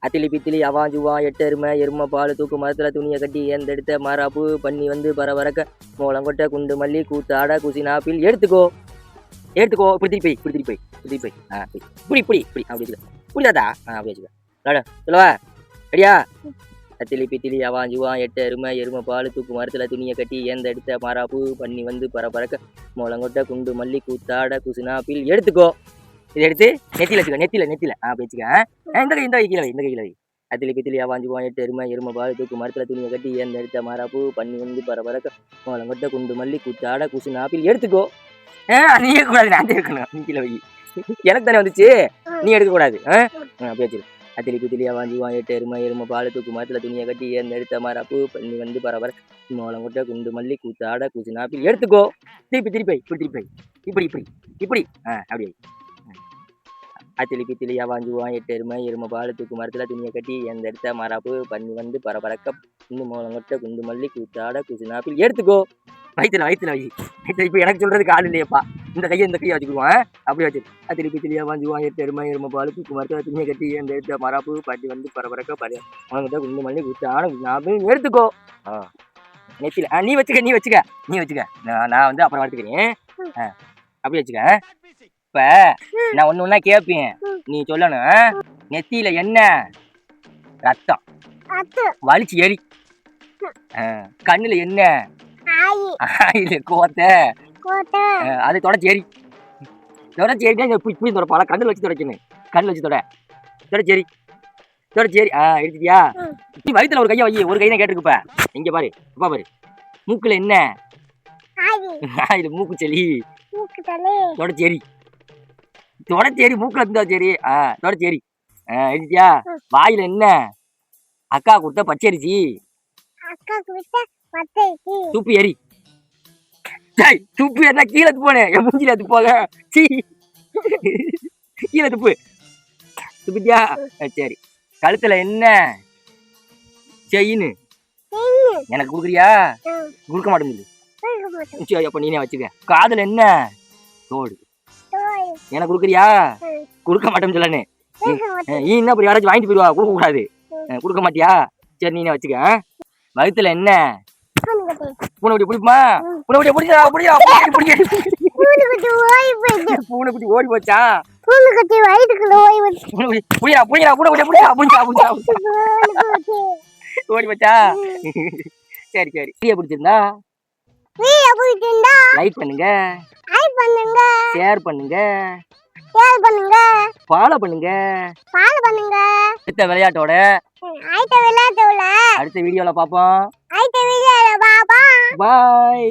அத்திலி பித்திலி அவன் ஜுவான் எட்டு எருமை பால் தூக்கு மரத்தில் துணியை கட்டி ஏந்தெடுத்த மாறாப்பு பண்ணி வந்து பரபரக்க மூலங்கொட்டை குண்டு மல்லி கூத்தாட குசினாப்பில் எடுத்துக்கோ இப்படி திருப்பி போய் இப்படி அப்படி புரியாதா அப்படி வச்சுக்க சொல்லவா ரெடியா? அத்திலி பித்திலி அவன் ஜுவான் எட்டு எருமை பால் தூக்கு மரத்தில் துணியை கட்டி ஏந்தெடுத்த மாறாப்பு பண்ணி வந்து பரபரக்க மூலங்கொட்டை குண்டு மல்லி கூத்தாட குசினாப்பில் எடுத்துக்கோ. இதை எடுத்து நெத்தியில் வச்சுக்க, நெத்தியில் அப்படி வச்சுக்க. இந்த கீழே வை. அத்திலி பித்திலி வாஞ்சுவான் எட்டு எருமை பால் தூக்கு மரத்தில் துணியை கட்டி ஏந்த எடுத்த மாறாப்பு பண்ணி வந்து பரபரக்க மூலங்கொட்டை குண்டு மல்லி கூத்தாட குசினாப்பில் எடுத்துக்கோ. நீயே கூடாது, நான் இருக்கணும். நீ கீழே வை, எனக்கு தானே வந்துச்சு, நீ எடுக்கக்கூடாது. அப்படி வச்சிரு. அத்திலி பித்திலி வாஞ்சுவான் எட்டு எருமை பால் தூக்கு மரத்தில் துணியை கட்டி ஏந்த எடுத்த மாறாப்பு பண்ணி வந்து பரபரக்க மூலங்கொட்டை குண்டு மல்லி கூத்தாட குசினாப்பில் எடுத்துக்கோ. திருப்பி இப்படி அப்படி. அத்திலி பித்திலி வாஞ்சுவான் எட்டு எருமை பால் தூக்கு மரத்தில் துணியை கட்டி எந்த எடுத்த மாறாப்பு பண்ணி வந்து பரபரக்க மூலங்கொட்டை குண்டு மல்லி கூத்தாட குசினாப்பில் எடுத்துக்கோ. வயிற்றுல வை. இப்போ எனக்கு சொல்றதுக்கு ஆள் இல்லையப்பா, இந்த கையை வச்சுக்குவான். அப்படி வச்சு அத்திலி பித்திலி வாஞ்சுவான் எட்டு எருமை பால் தூக்கு மரத்தில் துணியை கட்டி எந்த எடுத்த மாறாப்பு பண்ணி வந்து பரபரக்க மூலங்கொட்டை குண்டு மல்லி கூத்தாட குசினாப்பில் எடுத்துக்கோ. நெத்தில நீ வச்சுக்க. நான் வந்து அப்புறம் எடுத்துக்கிறேன். அப்படி வச்சுக்க. இப்ப நான் ஒண்ணு கேட்பேன், நீ சொல்லணும். நெத்தியில என்ன? ரத்தம். வலிச்சு எரி. கண்ணுல என்ன? கோட்டை. அது தொடச்சி எரி. இப்படி தொடப்பால, கண்ணுல வச்சு தொடக்கணும். கண்ணுல வச்சு தொடச்சி எரி. எடுத்துட்டியா? நீ வயிற்றுல ஒரு கையை வை, ஒரு கை தான் கேட்டிருக்குப்ப. இங்க பாரு, அப்பா பாரு. மூக்குல என்ன? மூக்கு செலி. தொடச்சி எரி. மூக்குல இருந்தா சரி. தொடச்சி எரி. எடுத்தியா? வாயில என்ன? அக்கா கொடுத்த பச்சரிசி. துப்பி எரி. துப்பி என்ன? கீழே துப்போனே, என் மூஞ்சில துப்பாக. கீழே துப்பிட்டியா? சரி. கழுத்துல என்ன? செயின். எனக்கு கொடுக்குறியா? கொடுக்க மாட்டேங்குது. சரி, அப்ப நீனே வச்சுக்க. காதுல என்ன? தோடு. எனக்கு கொடுக்குறியா? கொடுக்க மாட்டேன்னு சொல்லனே. நீ என்ன அப்படி யாராச்சும் வாங்கிட்டு போயிடுவா, கொடுக்க கூடாது. கொடுக்க மாட்டியா? சரி, நீனே வச்சுக்க. வயிற்றுல என்ன? பூனைக்குட்டி பிடிக்குமா? பூனைக்குட்டி பூனைக்குட்டி ஓடி போச்சா? ஓடி போச்சா? சரி. பிடிச்சிருந்தா லைக் பண்ணுங்க, ஷேர் பண்ணுங்க, ஃபாலோ பண்ணுங்க. அடுத்த விளையாட்டோட அடுத்த வீடியோல பாப்போம். பாய்.